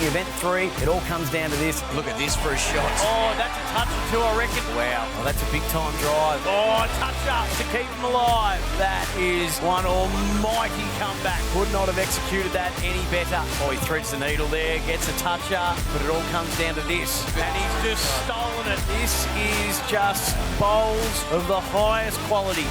Event 3, it all comes down to this. Look at this for a shot. Oh, that's a touch or two, I reckon. Wow. Oh, that's a big-time drive. Oh, touch up to keep them alive. That is one almighty comeback. Could not have executed that any better. Oh, he threads the needle there, gets a toucher, but it all comes down to this. And he's just stolen it. This is just bowls of the highest quality.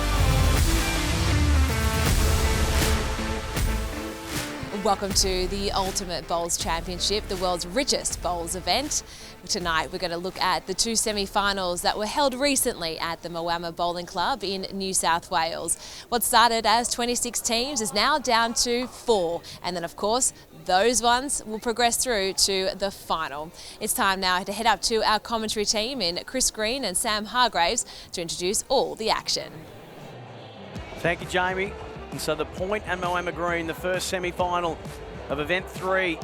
Welcome to the Ultimate Bowls Championship, the world's richest bowls event. Tonight we're going to look at the two semi-finals that were held recently at the Moama Bowling Club in New South Wales. What started as 26 teams is now down to 4, and then of course those ones will progress through to the final. It's time now to head up to our commentary team in Chris Green and Sam Hargraves to introduce all the action. Thank you, Jamie. And so the Point and Moama Green, the first semi-final of Event 3.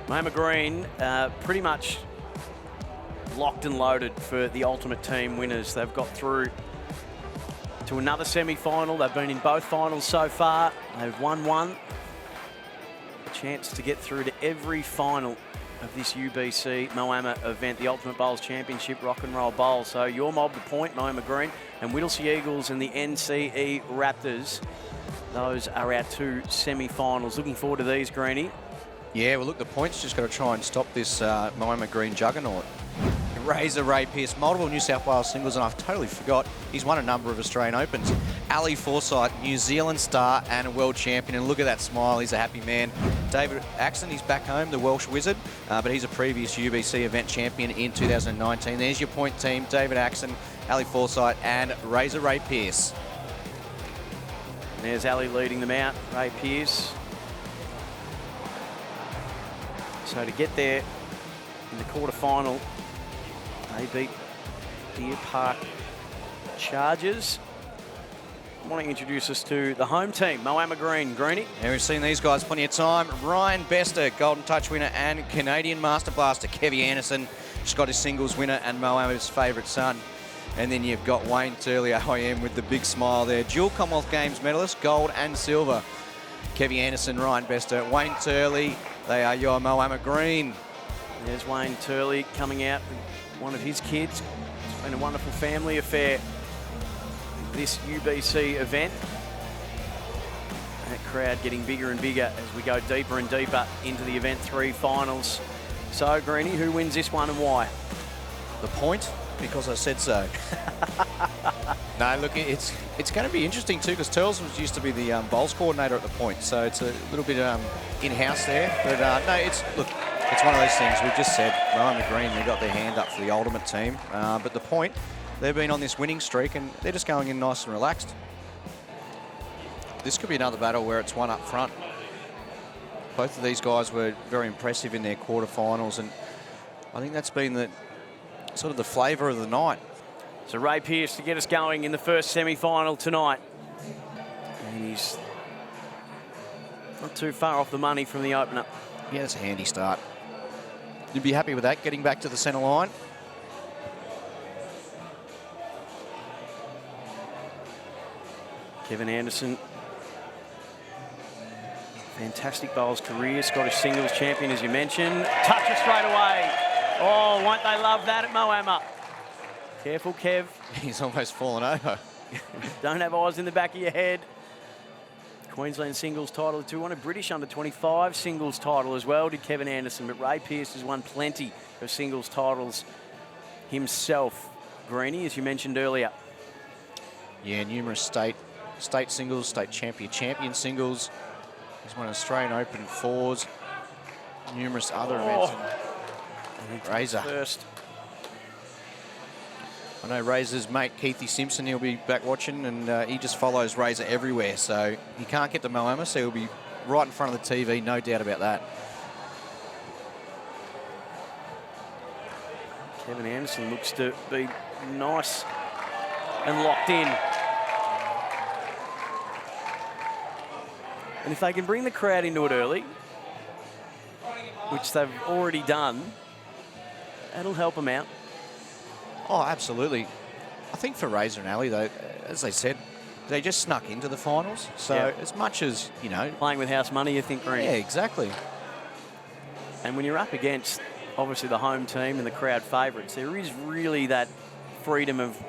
Moama Green pretty much locked and loaded for the ultimate team winners. They've got through to another semi-final. They've been in both finals so far. They've won one. A chance to get through to every final of this UBC Moama event, the Ultimate Bowls Championship Rock and Roll Bowl. So your mob, the Point, Moama Green, and Whittlesea Eagles and the NCE Raptors. Those are our two semi-finals. Looking forward to these, Greenie. Yeah, well, look, the Point's just got to try and stop this Moama Green juggernaut. Razor Ray Pearce, multiple New South Wales singles, and I've totally forgot, he's won a number of Australian Opens. Ali Forsyth, New Zealand star and a world champion, and look at that smile, he's a happy man. David Axon, he's back home, the Welsh wizard, but he's a previous UBC event champion in 2019. There's your Point team, David Axon, Ali Forsyth and Razor Ray Pearce. There's Ali leading them out, Ray Pearce. So to get there in the quarterfinal, they beat Deer Park Chargers. I want to introduce us to the home team, Moama Green. Greenie. Yeah, we've seen these guys plenty of time. Ryan Bester, Golden Touch winner, and Canadian Master Blaster, Kevy Anderson, Scottish singles winner and Moama's favourite son. And then you've got Wayne Turley, OIM, with the big smile there. Dual Commonwealth Games medalist, gold and silver. Kevy Anderson, Ryan Bester, Wayne Turley, they are your Moama Green. There's Wayne Turley coming out with one of his kids. It's been a wonderful family affair, this UBC event. That crowd getting bigger and bigger as we go deeper and deeper into the Event 3 finals. So, Greenie, who wins this one and why? The Point, because I said so. No, look, it's going to be interesting too, because Turles used to be the bowls coordinator at the Point, so it's a little bit in-house there. But no, it's one of those things. We've just said Moama Green, they got their hand up for the ultimate team, but the Point, they've been on this winning streak and they're just going in nice and relaxed. This could be another battle where it's one up front. Both of these guys were very impressive in their quarterfinals, and I think that's been the sort of the flavour of the night. So Ray Pearce to get us going in the first semi-final tonight. And he's not too far off the money from the opener. Yeah, that's a handy start. You'd be happy with that, getting back to the centre line. Kevin Anderson. Fantastic bowls career, Scottish singles champion as you mentioned. Toucher straight away. Oh, won't they love that at Moama? Careful, Kev. He's almost fallen over. Don't have eyes in the back of your head. Queensland singles title too. Won a British under-25 singles title as well, did Kevin Anderson. But Ray Pearce has won plenty of singles titles himself. Greenie, as you mentioned earlier. Yeah, numerous state singles, state champion singles. He's won Australian Open fours, numerous other events. Razor. First. I know Razor's mate, Keithy Simpson, he'll be back watching, and he just follows Razor everywhere. So he can't get to Moama, so he'll be right in front of the TV, no doubt about that. Kevin Anderson looks to be nice and locked in. And if they can bring the crowd into it early, which they've already done, that'll help them out. Oh, absolutely. I think for Razor and Ali, though, as they said, they just snuck into the finals. So as much as, you know... Playing with house money, you think, Green? Yeah, exactly. And when you're up against, obviously, the home team and the crowd favourites, there is really that freedom of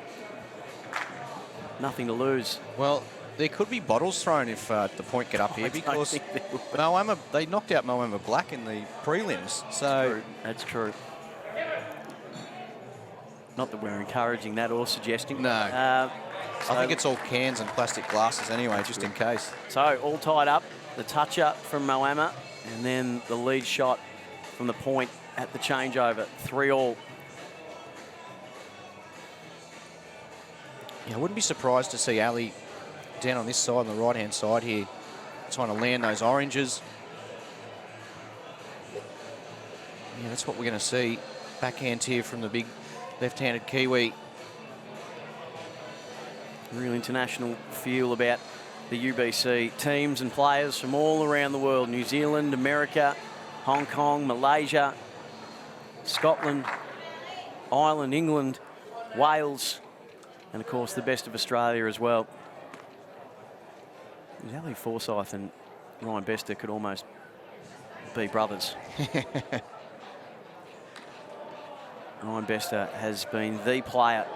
nothing to lose. Well, there could be bottles thrown if the point get up here, because Moama, they knocked out Moama Black in the prelims. So that's true. Not that we're encouraging that or suggesting. No. I think it's all cans and plastic glasses anyway, just in case. So all tied up. The touch-up from Moama, and then the lead shot from the point at the changeover. 3-all. Yeah, I wouldn't be surprised to see Ali down on this side, on the right-hand side here, trying to land those oranges. Yeah, that's what we're going to see. Backhand here from the big left-handed Kiwi. Real international feel about the UBC teams and players from all around the world. New Zealand, America, Hong Kong, Malaysia, Scotland, Ireland, England, Wales, and of course the best of Australia as well. Ali Forsyth and Ryan Bester could almost be brothers. Ryan Bester has been the player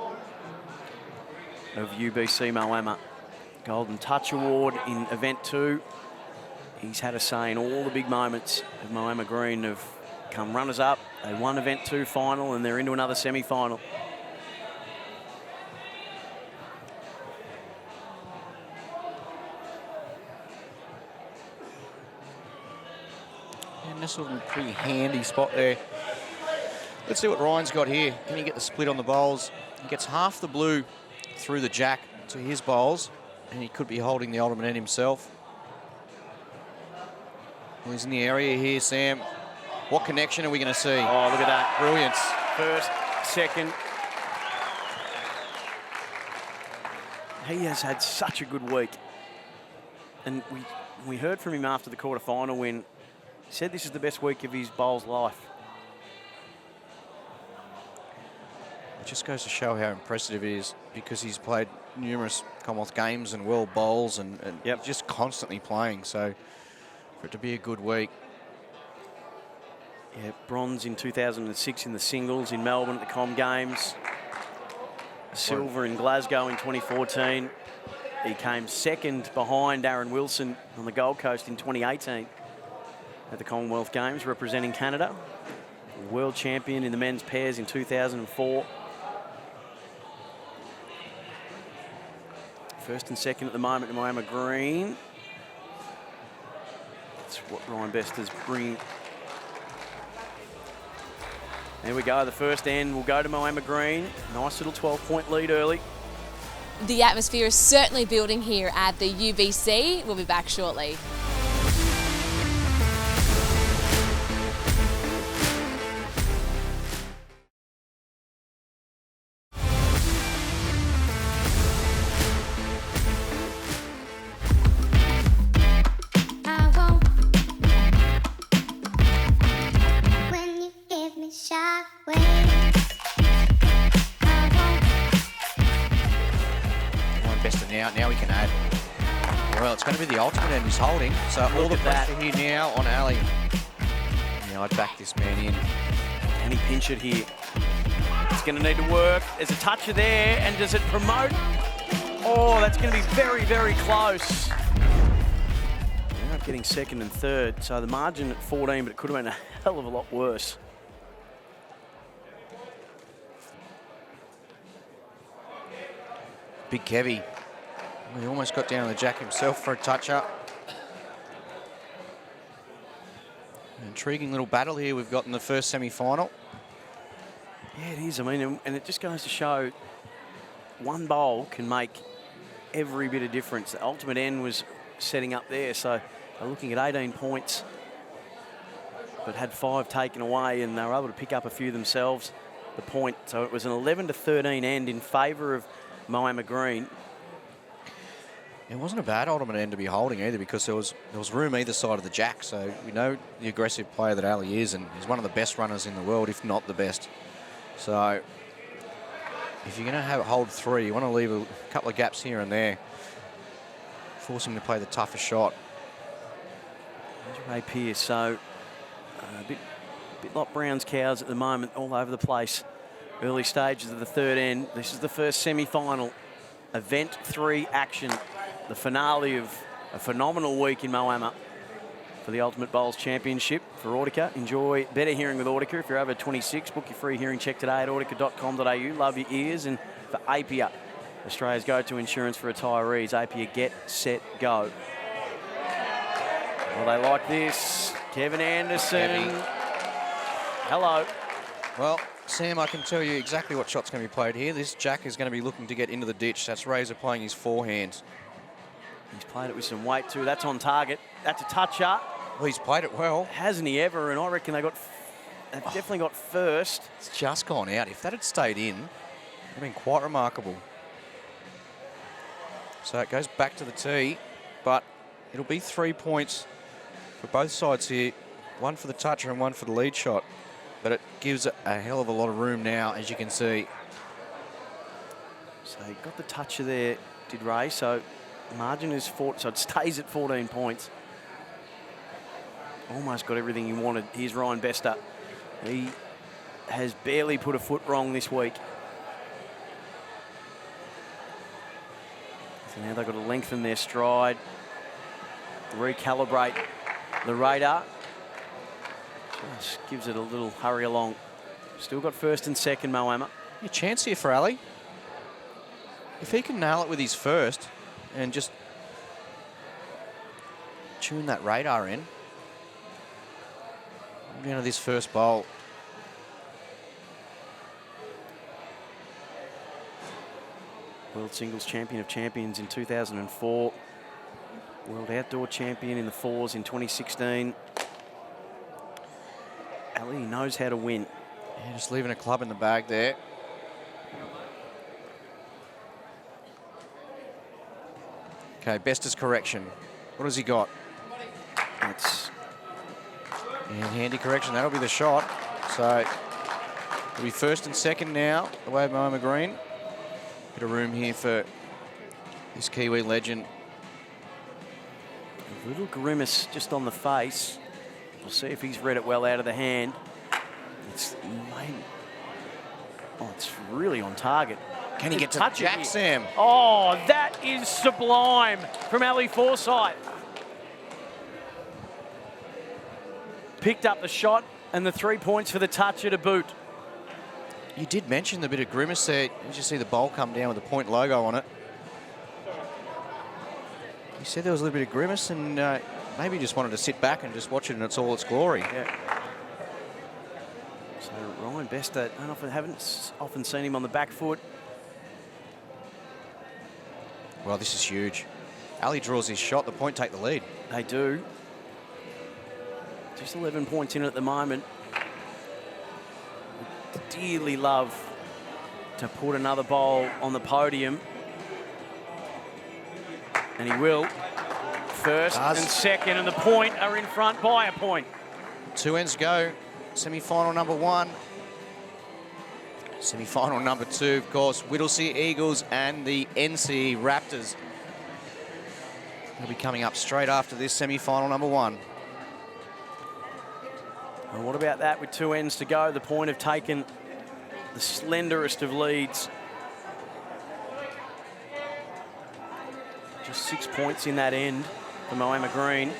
of UBC Moama. Golden Touch Award in Event 2. He's had a say in all the big moments of Moama Green. Have come runners-up. They won Event 2 final and they're into another semi-final. And this was a pretty handy spot there. Let's see what Ryan's got here. Can he get the split on the bowls? He gets half the blue through the jack to his bowls, and he could be holding the ultimate end himself. Well, he's in the area here, Sam. What connection are we going to see? Oh, look at that. Brilliance. First, second. He has had such a good week. And we heard from him after the quarterfinal when he said this is the best week of his bowls life. It just goes to show how impressive it is, because he's played numerous Commonwealth Games and World Bowls and just constantly playing. So for it to be a good week. Yeah, bronze in 2006 in the singles in Melbourne at the Com Games. Silver in Glasgow in 2014. He came second behind Aaron Wilson on the Gold Coast in 2018 at the Commonwealth Games representing Canada. World Champion in the men's pairs in 2004. First and second at the moment in Moama Green. That's what Ryan Bester's bringing. There we go, the first end will go to Moama Green. Nice little 12-point lead early. The atmosphere is certainly building here at the UBC. We'll be back shortly. Now we can add. Well, it's going to be the ultimate end he's holding. So all the pressure here now on Ali. Yeah, I'd back this man in. Can he pinch it here? It's going to need to work. There's a toucher there, and does it promote? Oh, that's going to be very, very close. They're not getting second and third, so the margin at 14, but it could have been a hell of a lot worse. Big Kevy. He almost got down on the jack himself for a touch-up. Intriguing little battle here we've got in the first semi-final. Yeah, it is. I mean, and it just goes to show one bowl can make every bit of difference. The ultimate end was setting up there, so they're looking at 18 points, but had 5 taken away, and they were able to pick up a few themselves, the point. So it was an 11-13 end in favour of Moama Green. It wasn't a bad ultimate end to be holding either, because there was room either side of the jack. So we know the aggressive player that Ali is, and he's one of the best runners in the world, if not the best. So if you're going to hold 3, you want to leave a couple of gaps here and there, force him to play the tougher shot. Ray Pearce, so a bit bit like Brown's cows at the moment, all over the place. Early stages of the third end. This is the first semi-final. Event 3 action. The finale of a phenomenal week in Moama for the Ultimate Bowls Championship for Audica. Enjoy better hearing with Audica. If you're over 26, book your free hearing check today at audica.com.au. Love your ears. And for Apia, Australia's go-to insurance for retirees. Apia, get, set, go. Well, they like this. Kevin Anderson. Hello. Well, Sam, I can tell you exactly what shot's going to be played here. This jack is going to be looking to get into the ditch. That's Razor playing his forehand. He's played it with some weight too. That's on target. That's a toucher. Well, he's played it well. Hasn't he ever? And I reckon they've definitely got first. It's just gone out. If that had stayed in, it would have been quite remarkable. So it goes back to the tee, but it'll be 3 points for both sides here. One for the toucher and one for the lead shot. But it gives a hell of a lot of room now, as you can see. So he got the toucher there, did Ray. So margin is 4, so it stays at 14 points. Almost got everything he wanted. Here's Ryan Bester. He has barely put a foot wrong this week. So now they've got to lengthen their stride, recalibrate the radar. Just gives it a little hurry along. Still got first and second, Moama. A chance here for Ali. If he can nail it with his first and just tune that radar in. Down to this first bowl. World Singles Champion of Champions in 2004. World Outdoor Champion in the fours in 2016. Ali knows how to win. Yeah, just leaving a club in the bag there. Okay, Bester's correction. What has he got? That's and handy correction. That'll be the shot. So it'll be first and second now, away of Moama Green. Bit of room here for this Kiwi legend. a little grimace just on the face. We'll see if he's read it well out of the hand. It's really on target. Can he get to the jack, Sam? Oh, that is sublime from Ali Forsyth. Picked up the shot and the 3 points for the toucher to boot. You did mention the bit of grimace there. You just see the bowl come down with the point logo on it. You said there was a little bit of grimace and maybe you just wanted to sit back and just watch it in all its glory. Yeah. So Ryan Bester, haven't often seen him on the back foot. Well, this is huge. Ali draws his shot, the point take the lead. They do. Just 11 points in at the moment. Would dearly love to put another bowl on the podium. And he will. First and second, and the point are in front by a point. 2 ends go. Semi-final number 1. Semi-final number 2, of course, Whittlesea Eagles and the NC Raptors. They'll be coming up straight after this semi-final number 1. And what about that with 2 ends to go? The point have taken the slenderest of leads. Just 6 points in that end for Moama Green.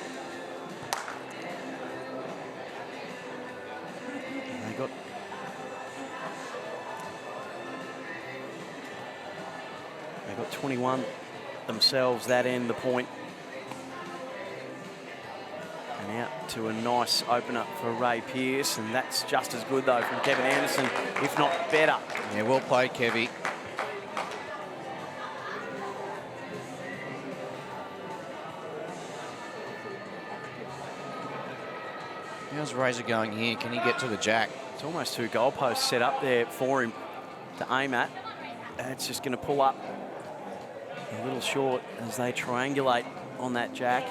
They got 21 themselves that end, the point. And out to a nice opener for Ray Pearce, and that's just as good though from Kevin Anderson, if not better. Yeah, well played, Kevy. How's Razor going here? Can he get to the jack? It's almost 2 goalposts set up there for him to aim at. It's just going to pull up a little short as they triangulate on that jack.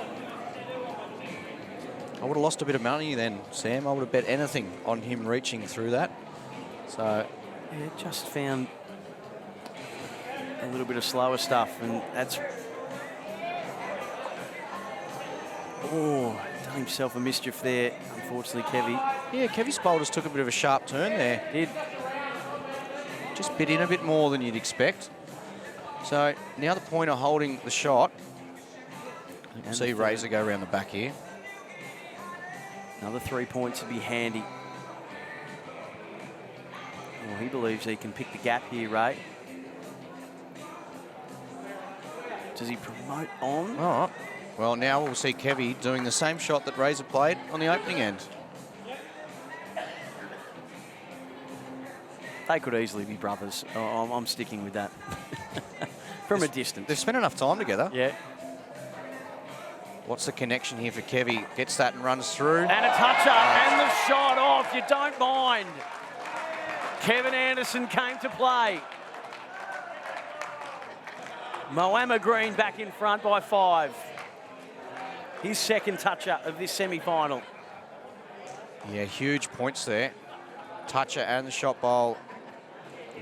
I would have lost a bit of money then, Sam. I would have bet anything on him reaching through that. So yeah, just found a little bit of slower stuff, and that's... Oh, done himself a mischief there, unfortunately, Kevy. Yeah, Kevy's boulders took a bit of a sharp turn there. Did. Just bit in a bit more than you'd expect. So now the pointer holding the shot. You can see Razor go around the back here. Another 3 points would be handy. Well, he believes he can pick the gap here, Ray. Does he promote on? All right. Well, now we'll see Kevy doing the same shot that Razor played on the opening end. They could easily be brothers. Oh, I'm sticking with that. From a distance. They've spent enough time together. Yeah. What's the connection here for Kevy? Gets that and runs through. And a touch-up and the shot off. You don't mind. Kevin Anderson came to play. Moama Green back in front by 5. His second touch-up of this semi-final. Yeah, huge points there. Toucher and the shot bowl.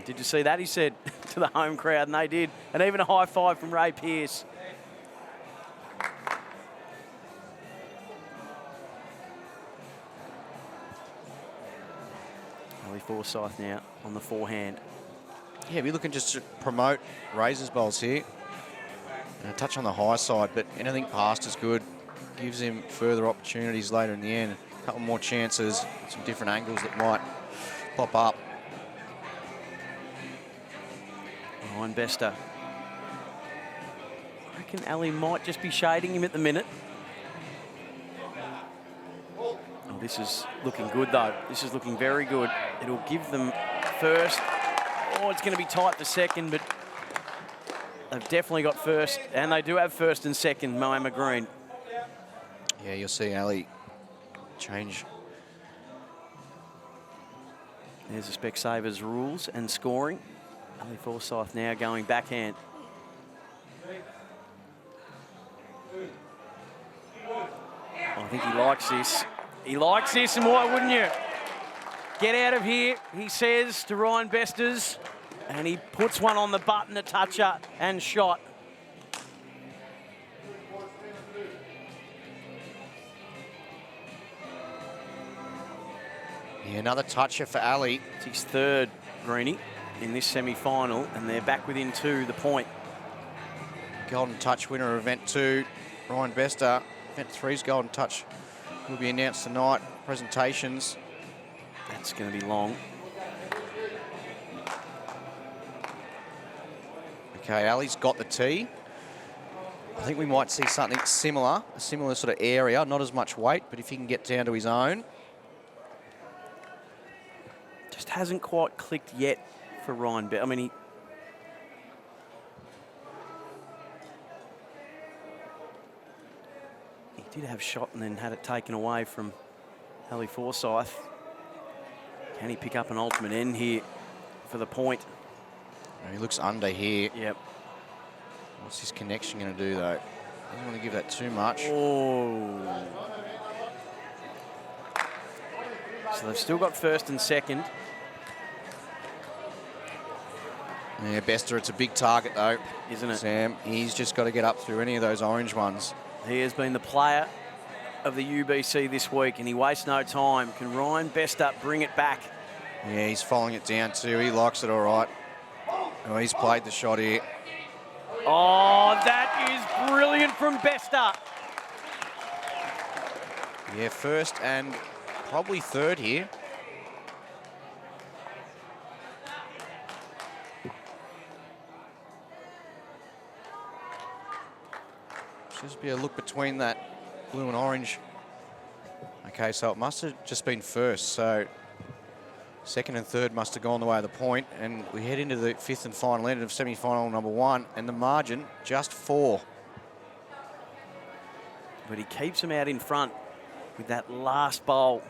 Did you see that? He said to the home crowd, and they did. And even a high five from Ray Pearce. Ali Forsyth now on the forehand. Yeah, we're looking just to promote Razor's bowls here. And a touch on the high side, but anything past is good. Gives him further opportunities later in the end. A couple more chances, some different angles that might pop up. Ryan Bester. I reckon Ali might just be shading him at the minute. Oh, this is looking good, though. This is looking very good. It'll give them first. Oh, it's going to be tight for second, but they've definitely got first, and they do have first and second, Moama Green. Yeah, you'll see Ali change. There's the Specsavers rules and scoring. Ali Forsyth now going backhand. I think he likes this. He likes this, and why wouldn't you? Get out of here, he says to Ryan Besters, and he puts one on the button, a toucher and shot. Yeah, another toucher for Ali. It's his third, Greenie, in this semi-final, and they're back within 2, the point. Golden Touch winner of Event 2, Ryan Bester. Event 3's Golden Touch will be announced tonight. Presentations. That's going to be long. Okay, Ali's got the tee. I think we might see something similar, a similar sort of area, not as much weight, but if he can get down to his own. Just hasn't quite clicked yet for Ryan. I mean, he did have shot and then had it taken away from Ali Forsyth. Can he pick up an ultimate end here for the point? He looks under here. Yep. What's his connection going to do, though? Doesn't want to give that too much. Oh. So they've still got first and second. Yeah, Bester, it's a big target, though. Isn't it? Sam, he's just got to get up through any of those orange ones. He has been the player of the UBC this week, and he wastes no time. Can Ryan Bester bring it back? Yeah, he's following it down, too. He likes it all right. Oh, he's played the shot here. Oh, that is brilliant from Bester. Yeah, first and probably third here. Just be a look between that blue and orange. Okay, so it must have just been first. So second and third must have gone the way of the point. And we head into the fifth and final end of semi-final number 1. And the margin, just 4. But he keeps him out in front with that last bowl.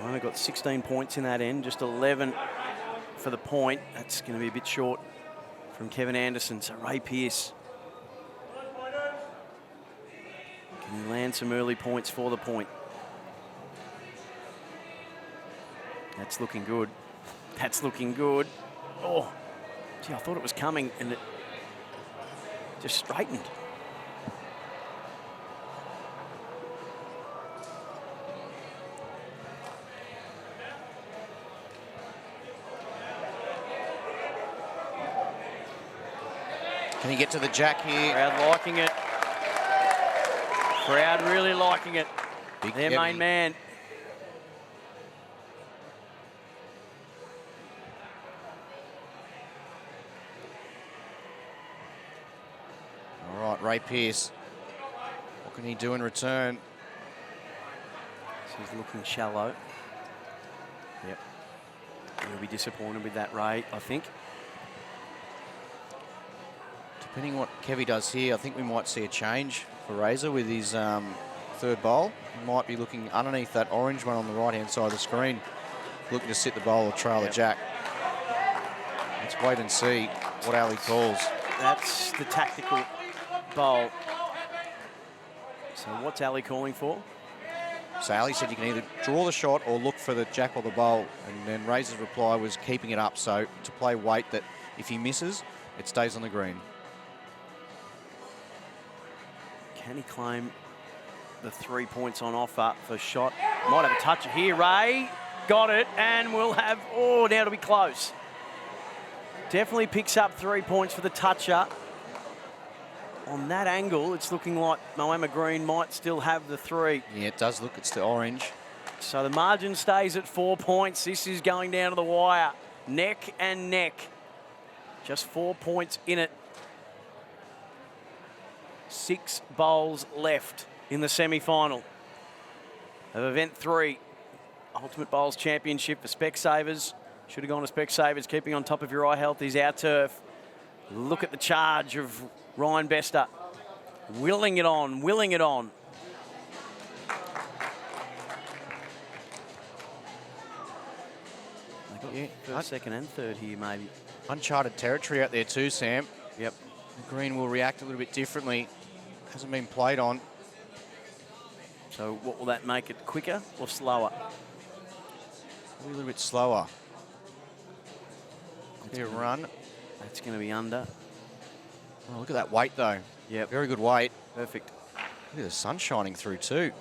Only got 16 points in that end, just 11 for the point. That's going to be a bit short from Kevin Anderson. So Ray Pearce, can he land some early points for the point? That's looking good. That's looking good. Oh, gee, I thought it was coming and it just straightened. Can he get to the jack here? Crowd liking it. Crowd really liking it. Big Their heavy. main man. All right, Ray Pearce. What can he do in return? He's looking shallow. Yep. He'll be disappointed with that, Ray, I think. Depending on what Kevy does here, I think we might see a change for Razor with his third bowl. He might be looking underneath that orange one on the right-hand side of the screen, looking to sit the bowl or trail the jack. Let's wait and see what Ali calls. That's the tactical bowl. So what's Ali calling for? So Ali said you can either draw the shot or look for the jack or the bowl, and then Razor's reply was keeping it up, so to play weight that if he misses, it stays on the green. Can he claim the 3 points on offer for shot? Might have a touch here, Ray. Got it, and we'll have, oh, now it'll be close. Definitely picks up 3 points for the toucher. On that angle, it's looking like Moama Green might still have the 3. Yeah, it does look, it's the orange. So the margin stays at 4 points. This is going down to the wire. Neck and neck. Just 4 points in it. 6 bowls left in the semi-final of Event 3. Ultimate Bowls Championship for Specsavers. Should have gone to Specsavers. Keeping on top of your eye health is our turf. Look at the charge of Ryan Bester. Willing it on, willing it on. They got first, second and third here, maybe. Uncharted territory out there too, Sam. Yep. The green will react a little bit differently. Hasn't been played on. So what will that make it, quicker or slower? A little bit slower. Clear run. That's going to be under. Oh, look at that weight though. Yep. Very good weight. Perfect. Look at the sun shining through too.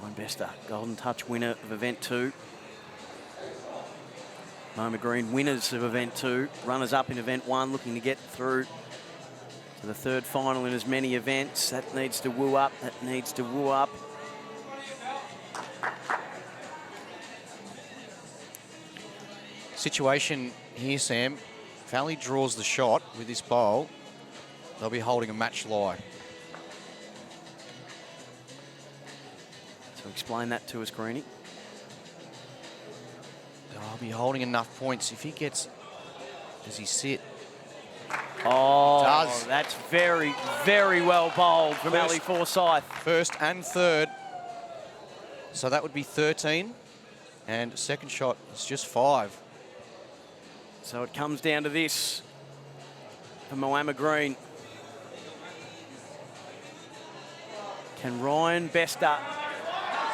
Ryan Bester, Golden Touch winner of Event 2. Moama Green winners of Event 2. Runners up in Event 1, looking to get through to the third final in as many events. That needs to woo up. That needs to woo up. Situation here, Sam. If Ali draws the shot with this bowl, they'll be holding a match lie. So explain that to us, Greenie. They'll be holding enough points. If he gets, does he sit? Oh, Does. that's very, very well bowled from Ali Forsyth. First and third. So that would be 13. And second shot is just 5. So it comes down to this for Moama Green. Can Ryan Bester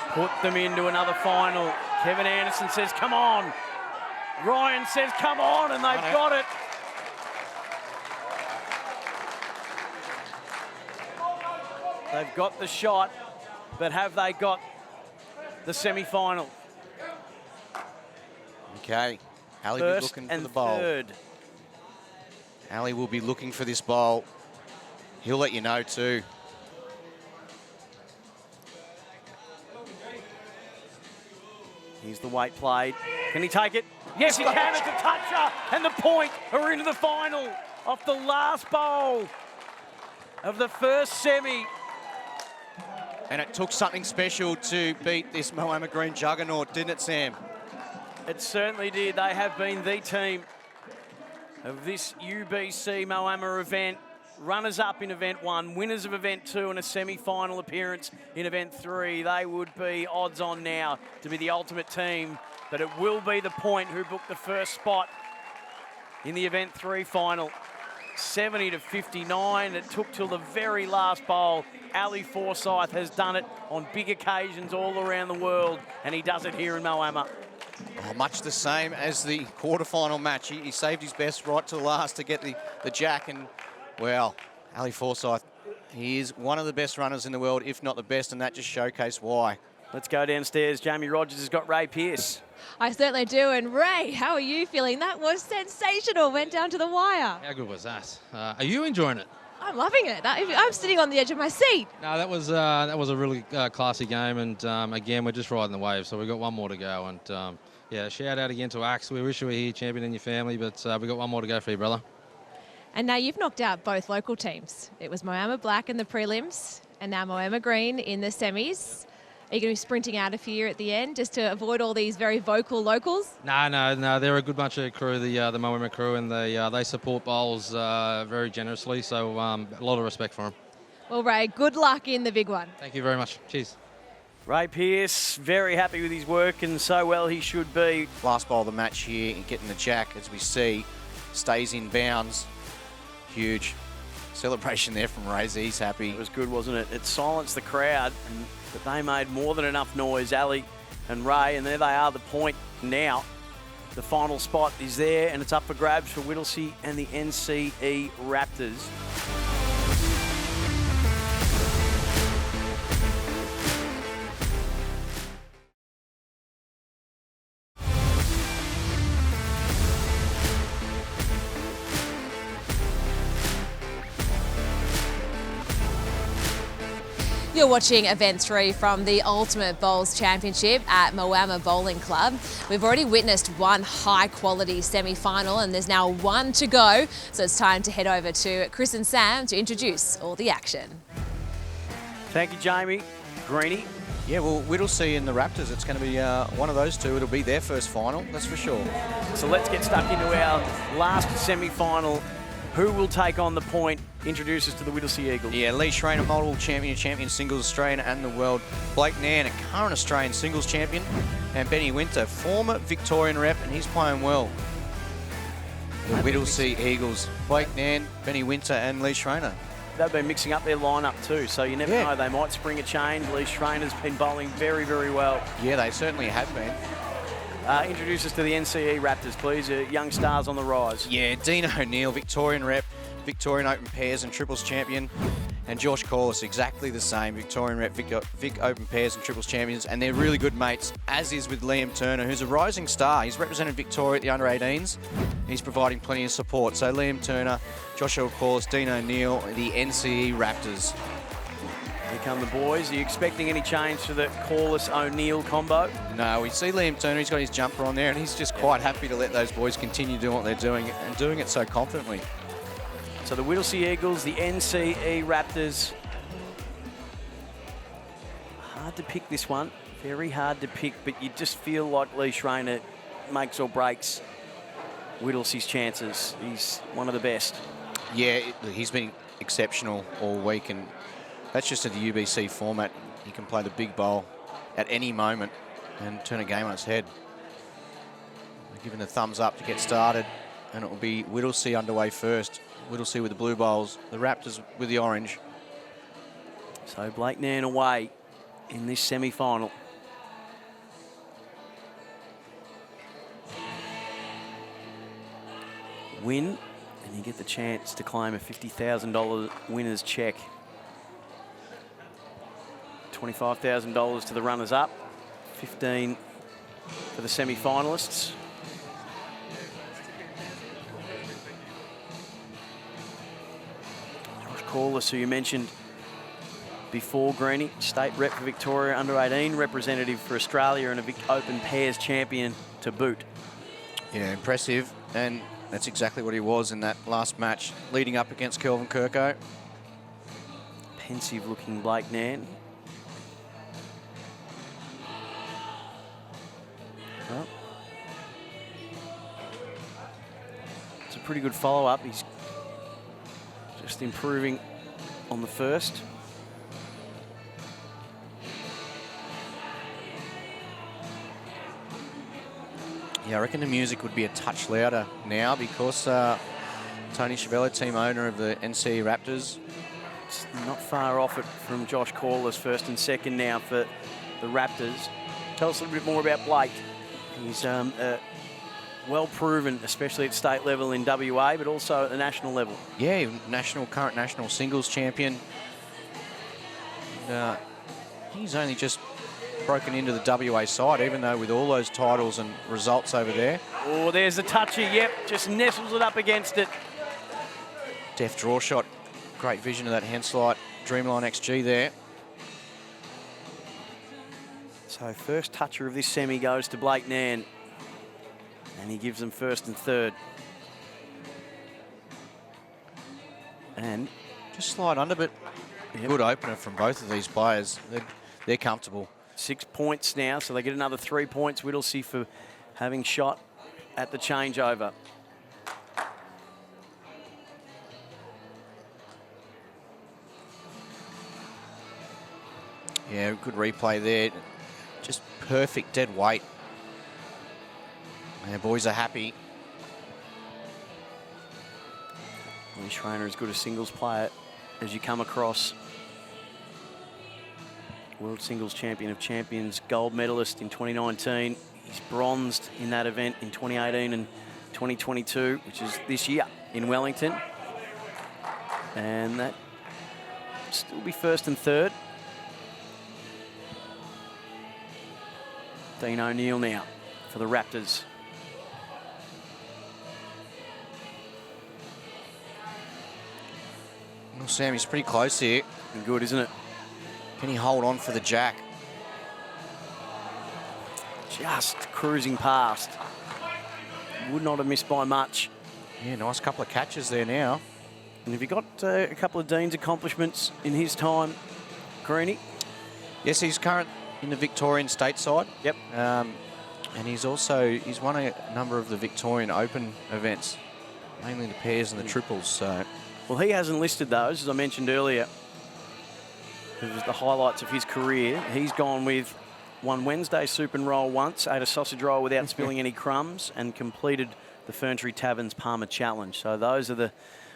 put them into another final? Kevin Anderson says, come on. Ryan says, come on, and they've got it. They've got the shot, but have they got the semi-final? Okay. Ali will be First looking for and the bowl. third. Ali will be looking for this bowl. He'll let you know too. Here's the weight played. Can he take it? Yes, he can. It's a toucher. And the point are into the final off the last bowl of the first semi. And it took something special to beat this Moama Green juggernaut, didn't it, Sam? It certainly did. They have been the team of this UBC Moama event. Runners-up in Event 1, winners of Event 2 and a semi-final appearance in Event 3. They would be odds on now to be the ultimate team, but it will be the Point who booked the first spot in the Event 3 final. 70 to 59. It took till the very last bowl. Ali Forsyth has done it on big occasions all around the world, and he does it here in Moama. Oh, much the same as the quarterfinal match. He saved his best right to the last to get the jack, and well, Ali Forsyth, he is one of the best runners in the world, if not the best, and that just showcased why. Let's go downstairs. Jamie Rogers has got Ray Pearce. I certainly do. And Ray, how are you feeling? That was sensational. Went down to the wire. How good was that? Are you enjoying it? I'm loving it. I'm sitting on the edge of my seat. No, that was a really classy game, and again, we're just riding the wave, so we've got one more to go. And yeah, shout out again to Axe. We wish you were here, champion in your family, but we've got one more to go for you, brother. And now you've knocked out both local teams. It was Moama Black in the prelims, and now Moama Green in the semis. Are you going to be sprinting out of here at the end just to avoid all these very vocal locals? No. They're a good bunch of crew, the Moama crew, and they support bowls very generously, so a lot of respect for them. Well, Ray, good luck in the big one. Thank you very much. Cheers. Ray Pearce, very happy with his work, and so well he should be. Last bowl of the match here, getting the jack, as we see, stays in bounds. Huge celebration there from Ray. He's happy. It was good, wasn't it? It silenced the crowd, but they made more than enough noise, Ali and Ray, and there they are, the point now. The final spot is there, and it's up for grabs for Whittlesea and the NCE Raptors. You're watching Event 3 from the Ultimate Bowls Championship at Moama Bowling Club. We've already witnessed one high-quality semi-final, and there's now one to go. So it's time to head over to Chris and Sam to introduce all the action. Thank you, Jamie. Greenie. Yeah, well, Whittlesea and the Raptors, it's going to be one of those two. It'll be their first final, that's for sure. So let's get stuck into our last semi-final. Who will take on the point? Introduce us to the Whittlesea Eagles. Yeah, Lee Schreiner, multiple champion singles Australian and the world. Blake Nairn, a current Australian singles champion. And Benny Winter, former Victorian rep, and he's playing well. The Whittlesea Eagles, Blake Nairn, Benny Winter and Lee Schreiner. They've been mixing up their lineup too, so you never Yeah. know. They might spring a change. Lee Schreiner's been bowling very, very well. Yeah, they certainly have been. Introduce us to the NCE Raptors, please. Young stars on the rise. Yeah, Dean O'Neill, Victorian rep, Victorian Open Pairs and Triples champion. And Josh Corliss, exactly the same, Victorian rep, Vic Open Pairs and Triples champions. And they're really good mates, as is with Liam Turner, who's a rising star. He's represented Victoria at the under-18s. He's providing plenty of support. So Liam Turner, Joshua Corliss, Dean O'Neill, the NCE Raptors. Here come the boys. Are you expecting any change to the Corliss-O'Neill combo? No, we see Liam Turner, he's got his jumper on there, and he's just quite happy to let those boys continue doing what they're doing, and doing it so confidently. So the Whittlesea Eagles, the NCE Raptors. Hard to pick this one. Very hard to pick, but you just feel like Lee Schreiner makes or breaks Whittlesea's chances. He's one of the best. Yeah, he's been exceptional all week, and that's just in the UBC format. He can play the big bowl at any moment and turn a game on its head. They're giving the thumbs up to get started, and it will be Whittlesea underway first. Whittlesea with the blue bowls, the Raptors with the orange. So Blake Nairn away in this semi-final. Win, and you get the chance to claim a $50,000 winner's check. $25,000 to the runners-up, 15 for the semi-finalists. Josh Corliss, who you mentioned before, Greenie, state rep for Victoria, under-18 representative for Australia, and a Vic Open Pairs champion to boot. Yeah, impressive, and that's exactly what he was in that last match, leading up against Kelvin Kirko. Pensive-looking Blake Nairn. Well, it's a pretty good follow-up. He's just improving on the first. Yeah, I reckon the music would be a touch louder now because Tony Chiavello, team owner of the NCE Raptors. It's not far off it from Josh Corliss, first and second now for the Raptors. Tell us a little bit more about Blake. He's well proven, especially at state level in WA, but also at the national level. Yeah, current national singles champion. And, he's only just broken into the WA side, even though with all those titles and results over there. Oh, there's the toucher. Yep, just nestles it up against it. Deft draw shot. Great vision of that Henselite Dreamline XG there. So first toucher of this semi goes to Blake Nan. And he gives them first and third. And just slide under, but good opener from both of these players. They're comfortable. 6 points now, so they get another 3 points. Whittlesea for having shot at the changeover. Yeah, good replay there. Just perfect dead weight. And the boys are happy. Lee Schreiner is good a singles player as you come across. World Singles Champion of Champions, gold medalist in 2019. He's bronzed in that event in 2018 and 2022, which is this year in Wellington. And that still be first and third. Dean O'Neill now for the Raptors. Well, Sam, he's pretty close here. And good, isn't it? Can he hold on for the jack? Just cruising past. Would not have missed by much. Yeah, nice couple of catches there now. And have you got a couple of Dean's accomplishments in his time, Greenie? Yes, he's current in the Victorian state side. Yep. And he's won a number of the Victorian Open events, mainly the pairs and the triples. So, well, he hasn't listed those, as I mentioned earlier. It was the highlights of his career. He's gone with won Wednesday soup and roll once, ate a sausage roll without spilling any crumbs, and completed the Ferntree Tavern's Palmer Challenge. So those are the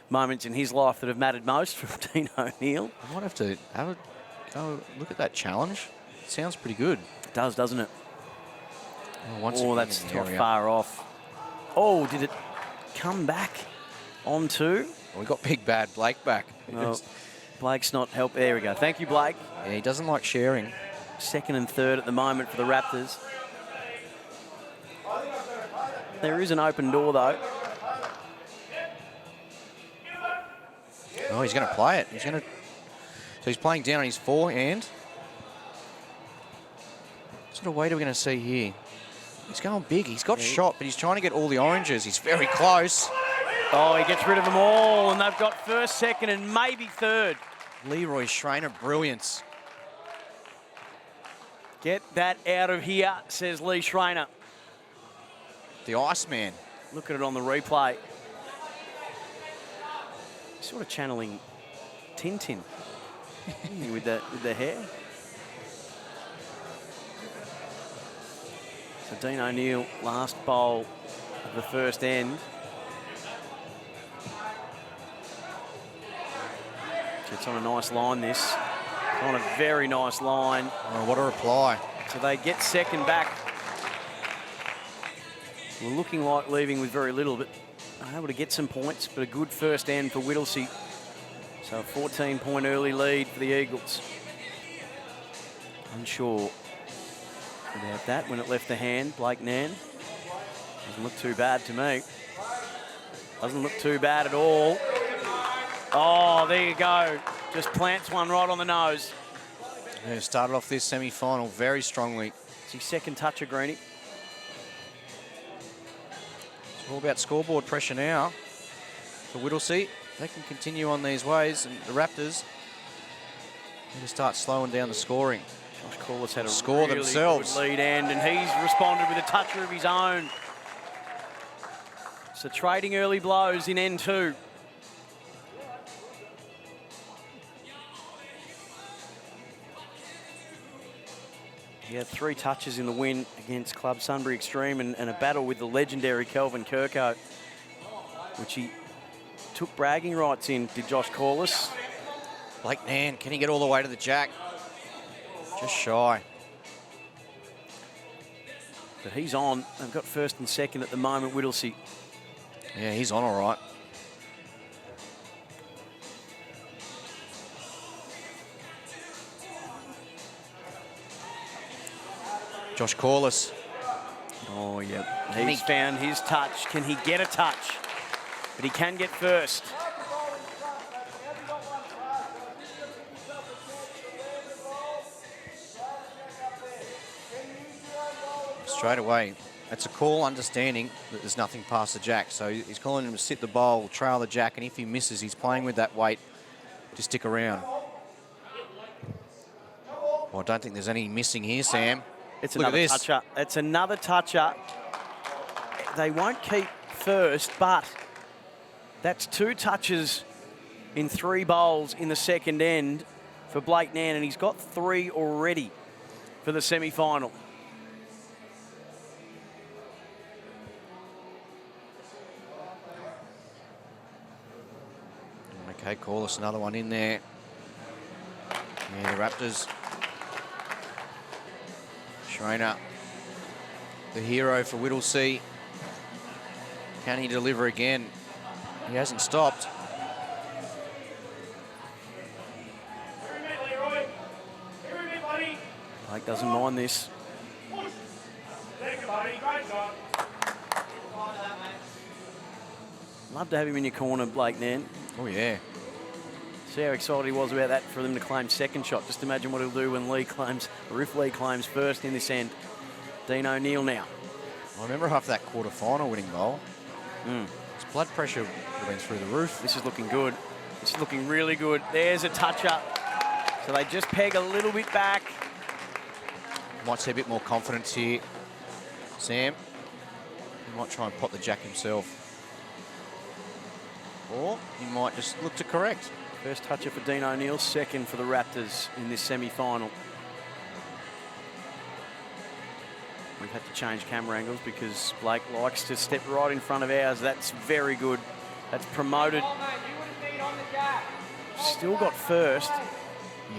moments in his life that have mattered most from Dean O'Neill. I might have to go look at that challenge. It sounds pretty good. It does, doesn't it? Oh, that's not far off. Oh, did it come back onto? Well, we got big bad Blake back. Oh, Blake's not help. There we go. Thank you, Blake. Yeah, he doesn't like sharing. Second and third at the moment for the Raptors. There is an open door, though. Oh, he's going to play it. So he's playing down on his forehand. What sort of weight are we going to see here? He's going big. He's got shot, but he's trying to get all the oranges. He's very close. Oh, he gets rid of them all, and they've got first, second, and maybe third. Leroy Schreiner, brilliance. Get that out of here, says Lee Schreiner. The Iceman. Look at it on the replay. Sort of channeling Tintin with the hair. So Dean O'Neill, last bowl of the first end. It's on a nice line, this. On a very nice line. Oh, what a reply. So they get second back. We're looking like leaving with very little, but able to get some points, but a good first end for Whittlesea. So a 14-point early lead for the Eagles. Unsure about that when it left the hand. Blake Nan. Doesn't look too bad to me. Doesn't look too bad at all. Oh, there you go. Just plants one right on the nose. Yeah, started off this semi-final very strongly. It's his second toucher, Greenie. It's all about scoreboard pressure now for Whittlesea. They can continue on these ways, and the Raptors need to start slowing down the scoring. Josh Corliss had a Score really themselves. good lead end, and he's responded with a toucher of his own. So trading early blows in end two. He had 3 touches in the win against Club Sunbury Extreme and a battle with the legendary Kelvin Kirko, which he took bragging rights in, did Josh Corliss. Blake Nan, can he get all the way to the jack? Just shy. But he's on. They've got first and second at the moment, Whittlesea. Yeah, he's on all right. Josh Corliss. Oh, yeah. He's found his touch. Can he get a touch? But he can get first. Straight away. That's a call understanding that there's nothing past the jack. So he's calling him to sit the bowl, trail the jack, and if he misses, he's playing with that weight to stick around. Well, I don't think there's any missing here, Sam. It's Look another at this. toucher. It's another toucher. They won't keep first, but that's 2 touches in 3 bowls in the second end for Blake Nan, and he's got 3 already for the semi-final. Okay, Corliss, another one in there. Yeah, the Raptors. Schrainer, the hero for Whittlesea. Can he deliver again? He hasn't stopped. Blake doesn't mind this. Love to have him in your corner, Blake Nan. Oh, yeah. See how excited he was about that for them to claim second shot. Just imagine what he'll do when Lee claims, or if Lee claims first in this end. Dean O'Neill now. I remember after that quarter-final winning bowl, his blood pressure went through the roof. This is looking good. This is looking really good. There's a touch-up. So they just peg a little bit back. Might see a bit more confidence here. Sam, he might try and pot the jack himself. Or he might just look to correct. First toucher for Dean O'Neill, second for the Raptors in this semi-final. We've had to change camera angles because Blake likes to step right in front of ours. That's very good. That's promoted. Still got first,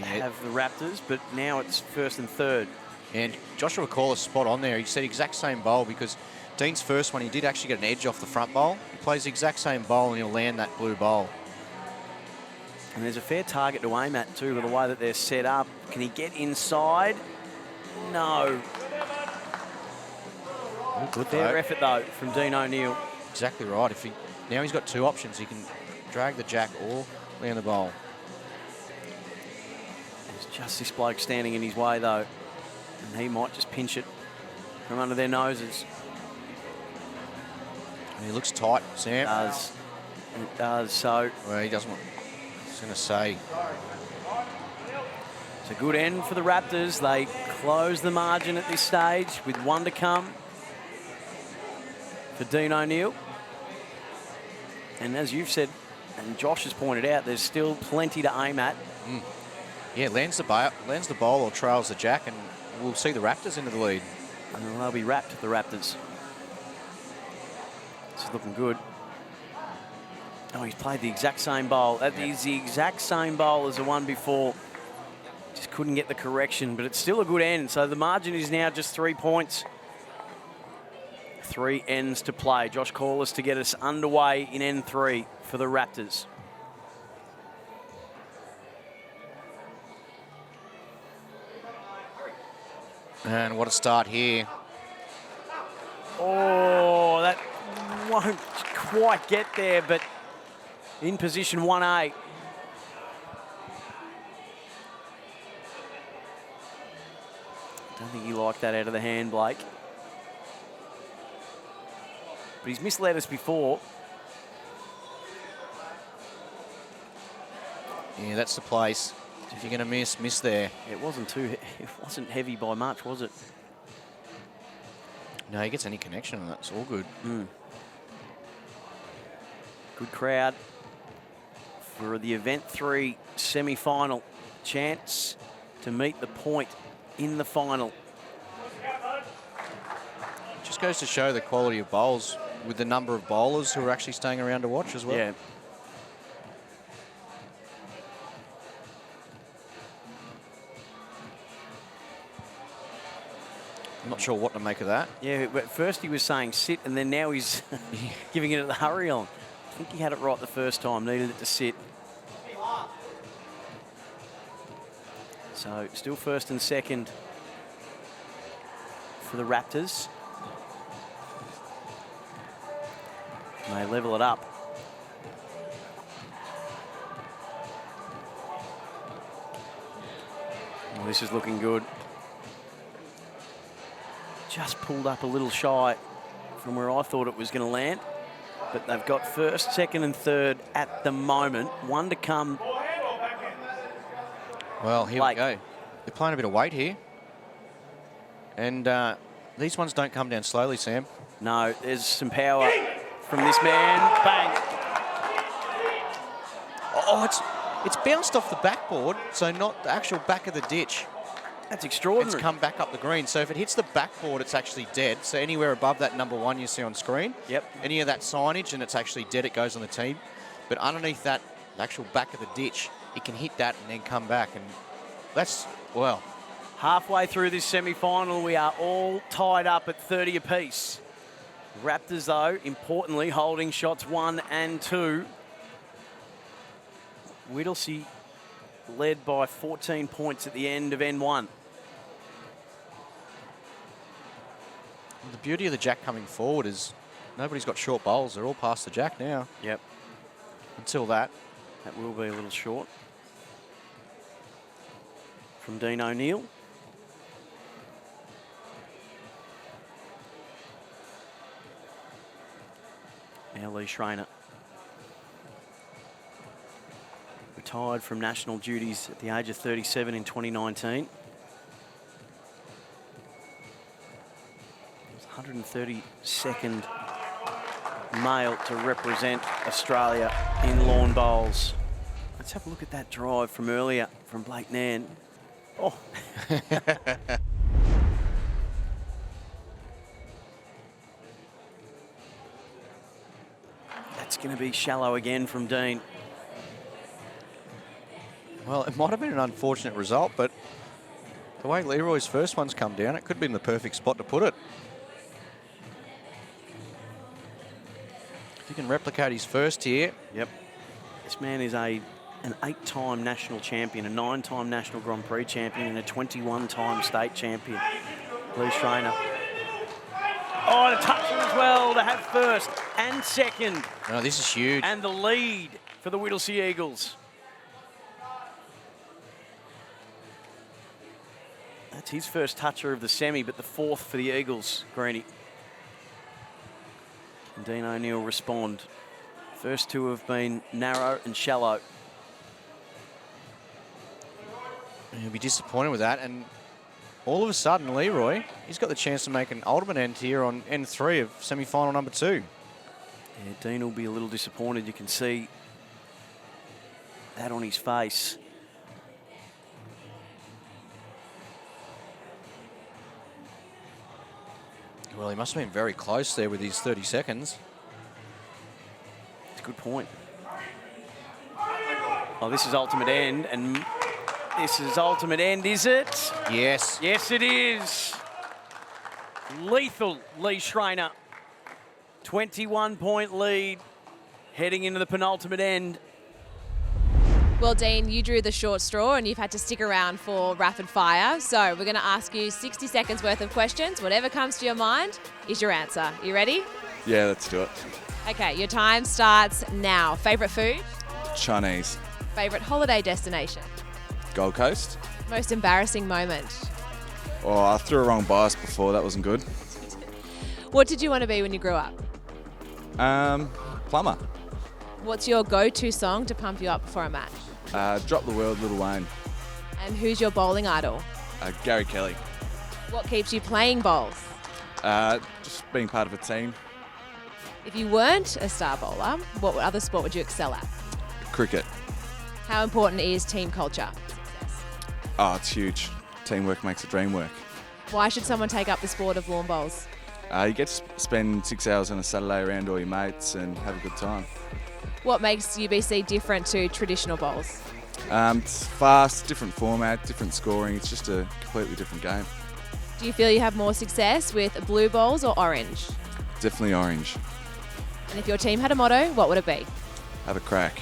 have the Raptors, but now it's first and third. And Joshua Corliss spot on there. He said exact same bowl because Dean's first one, he did actually get an edge off the front bowl. He plays the exact same bowl and he'll land that blue bowl. And there's a fair target to aim at too with the way that they're set up. Can he get inside? No. Good Fair effort though from Dean O'Neill. Exactly right. Now he's got 2 options. He can drag the jack or land the bowl. There's just this bloke standing in his way though. And he might just pinch it from under their noses. And he looks tight, Sam. It does. So Well, he doesn't want... I was going to say... it's a good end for the Raptors. They close the margin at this stage with 1 to come for Dean O'Neill. And as you've said, and Josh has pointed out, there's still plenty to aim at. Yeah, lands the bowl or trails the jack, and we'll see the Raptors into the lead. And they'll be wrapped, the Raptors. It's looking good. Oh, he's played the exact same bowl. That is the exact same bowl as the one before. Just couldn't get the correction, but it's still a good end. So the margin is now just 3 points. 3 ends to play. Josh Corliss to get us underway in end 3 for the Raptors. And what a start here. Oh, that won't quite get there, but in position 1A. Don't think he liked that out of the hand, Blake. But he's misled us before. Yeah, that's the place. If you're going to miss there. It wasn't heavy by much, was it? No, he gets any connection, and that's all good. Good crowd for the Event 3 semi-final. Chance to meet the point in the final. Just goes to show the quality of bowls with the number of bowlers who are actually staying around to watch as well. Yeah. I'm not sure what to make of that. Yeah, but first he was saying sit, and then now he's giving it the hurry on. I think he had it right the first time, needed it to sit. So still first and second for the Raptors. And they level it up. Well, this is looking good. Just pulled up a little shy from where I thought it was going to land. But they've got first, second and third at the moment. One to come. Well, here we go. They're playing a bit of weight here. And these ones don't come down slowly, Sam. No, there's some power from this man. Bang. Oh, it's bounced off the backboard, so not the actual back of the ditch. That's extraordinary. It's come back up the green. So if it hits the backboard, it's actually dead. So anywhere above that number 1 you see on screen, yep. Any of that signage and it's actually dead, it goes on the team. But underneath that, the actual back of the ditch, it can hit that and then come back. And that's, well. Halfway through this semi-final, we are all tied up at 30 apiece. Raptors, though, importantly, holding shots 1 and 2. Whittlesey led by 14 points at the end of N1. The beauty of the jack coming forward is nobody's got short bowls. They're all past the jack now. Yep. Until that. That will be a little short. From Dean O'Neill. Now Lee Schreiner. Retired from national duties at the age of 37 in 2019. 132nd male to represent Australia in lawn bowls. Let's have a look at that drive from earlier from Blake Nan. Oh. That's going to be shallow again from Dean. Well, it might have been an unfortunate result, but the way Leroy's first one's come down, it could have been the perfect spot to put it. If he can replicate his first here. Yep. This man is an 8-time national champion, a 9-time national Grand Prix champion, and a 21-time state champion. Lee Schreiner. Oh, and a toucher as well to have first and second. No, this is huge. And the lead for the Whittlesea Eagles. That's his first toucher of the semi, but the fourth for the Eagles, Greeny. And Dean O'Neill respond. First two have been narrow and shallow. He'll be disappointed with that, and all of a sudden, Leroy, he's got the chance to make an ultimate end here on N3 of semi-final number 2. Yeah, Dean will be a little disappointed. You can see that on his face. Well, he must have been very close there with his 30 seconds. It's a good point. Oh, this is ultimate end, and this is ultimate end, is it? Yes. Yes, it is. Lethal Lee Schreiner. 21-point lead heading into the penultimate end. Well, Dean, you drew the short straw and you've had to stick around for rapid fire. So we're going to ask you 60 seconds worth of questions. Whatever comes to your mind is your answer. You ready? Yeah, let's do it. Okay, your time starts now. Favourite food? Chinese. Favourite holiday destination? Gold Coast. Most embarrassing moment? Oh, I threw a wrong bias before. That wasn't good. What did you want to be when you grew up? Plumber. What's your go-to song to pump you up before a match? Drop the World, Lil Wayne. And who's your bowling idol? Gary Kelly. What keeps you playing bowls? Just being part of a team. If you weren't a star bowler, what other sport would you excel at? Cricket. How important is team culture? Oh, it's huge. Teamwork makes the dream work. Why should someone take up the sport of lawn bowls? You get to spend 6 hours on a Saturday around all your mates and have a good time. What makes UBC different to traditional bowls? It's fast, different format, different scoring. It's just a completely different game. Do you feel you have more success with blue bowls or orange? Definitely orange. And if your team had a motto, what would it be? Have a crack.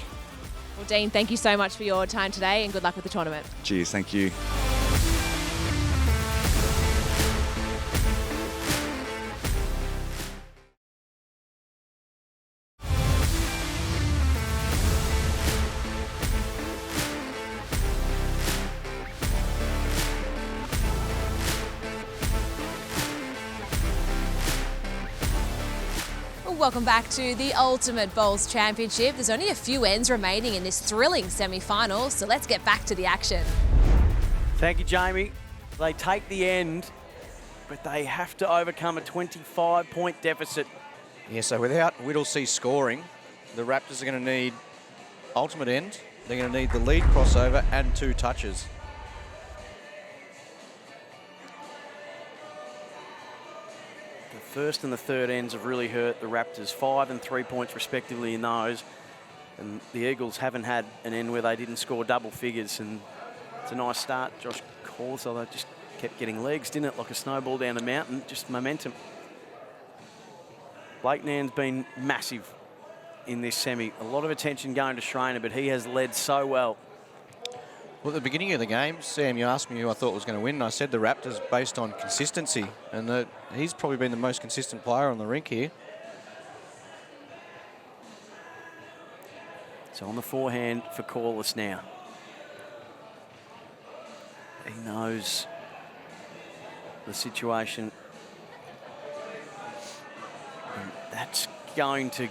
Well, Dean, thank you so much for your time today and good luck with the tournament. Cheers, thank you. Welcome back to the Ultimate Bowls Championship. There's only a few ends remaining in this thrilling semi-final, so let's get back to the action. Thank you, Jamie. They take the end, but they have to overcome a 25-point deficit. Yeah, so without Whittlesea scoring, the Raptors are going to need ultimate end. They're going to need the lead crossover and 2 touches. The first and the third ends have really hurt the Raptors. 5 and 3 points respectively in those. And the Eagles haven't had an end where they didn't score double figures. And it's a nice start. Josh Calls, although it just kept getting legs, didn't it? Like a snowball down the mountain, just momentum. Blake Nan's been massive in this semi. A lot of attention going to Schrainer, but he has led so well. Well, at the beginning of the game, Sam, you asked me who I thought was going to win, and I said the Raptors based on consistency, and he's probably been the most consistent player on the rink here. So on the forehand for Corliss now. He knows the situation. And that's going to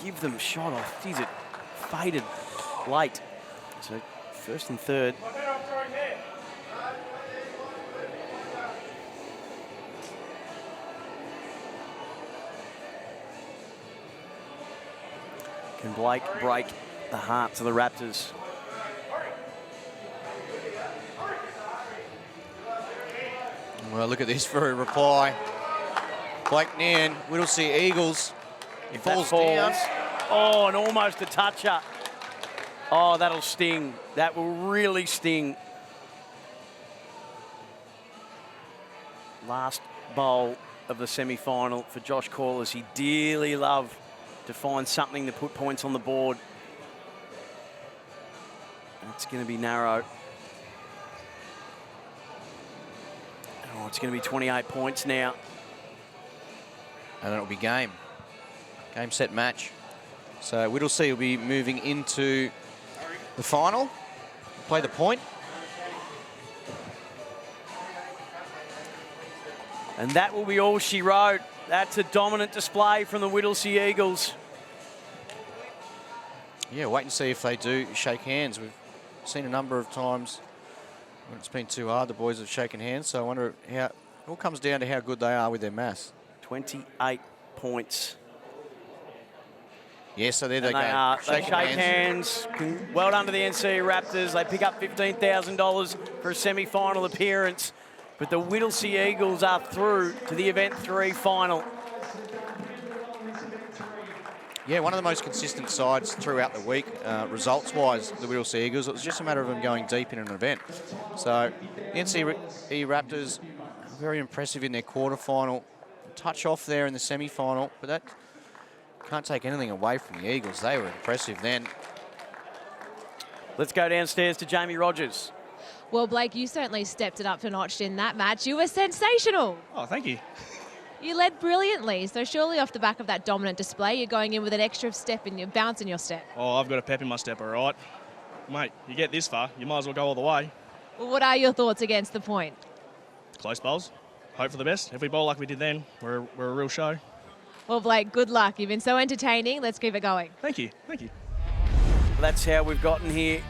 give them shot off. Geez, it faded late. So first and third. Can Blake break the hearts of the Raptors? Well, look at this for a reply. Blake Nan, Whittlesea Eagles. He falls down. Oh, and almost a toucher. Oh, that'll sting. That will really sting. Last bowl of the semi-final for Josh Corliss. He dearly loved to find something to put points on the board. That's going to be narrow. Oh, it's going to be 28 points now. And it'll be game. Game, set, match. So Whittlesea will be moving into the final. Play the point. And that will be all she wrote. That's a dominant display from the Whittlesea Eagles. Yeah, wait and see if they do shake hands. We've seen a number of times when it's been too hard, the boys have shaken hands. So I wonder how it all comes down to how good they are with their maths. 28 points. Yeah, so there they go. They shake hands. Well done to the NC Raptors. They pick up $15,000 for a semi-final appearance. But the Whittlesea Eagles are through to the Event 3 final. Yeah, one of the most consistent sides throughout the week, results-wise, the Whittlesea Eagles. It was just a matter of them going deep in an event. So the NC Raptors, very impressive in their quarterfinal. Touch off there in the semi-final, but that can't take anything away from the Eagles. They were impressive then. Let's go downstairs to Jamie Rogers. Well, Blake, you certainly stepped it up a notch in that match. You were sensational. Oh, thank you. You led brilliantly, so surely off the back of that dominant display, you're going in with an extra step in your bounce in your step. Oh, I've got a pep in my step, all right. Mate, you get this far, you might as well go all the way. Well, what are your thoughts against the point? Close bowls. Hope for the best. If we bowl like we did then, we're a real show. Well, Blake, good luck. You've been so entertaining. Let's keep it going. Thank you. Thank you. That's how we've gotten here.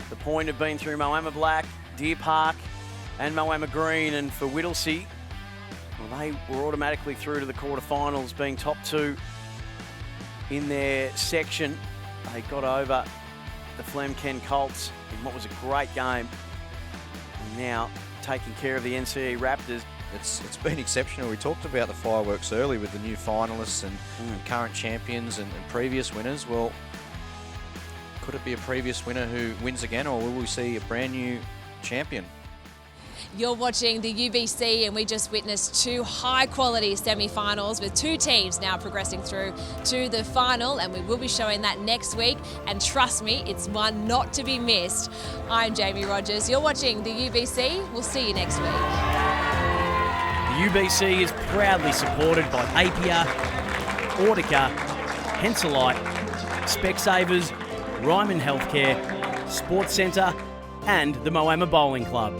The point have been through Moama Black, Deer Park and Moama Green. And for Whittlesea, well, they were automatically through to the quarterfinals, being top 2 in their section. They got over the Flemken Colts in what was a great game. And now taking care of the NCE Raptors. It's been exceptional. We talked about the fireworks early with the new finalists and current champions and previous winners. Well, could it be a previous winner who wins again, or will we see a brand new champion? You're watching the UBC, and we just witnessed 2 high-quality semi-finals with 2 teams now progressing through to the final, and we will be showing that next week. And trust me, it's one not to be missed. I'm Jamie Rogers. You're watching the UBC. We'll see you next week. UBC is proudly supported by Apia, Audica, Henselite, Specsavers, Ryman Healthcare, Sports Centre and the Moama Bowling Club.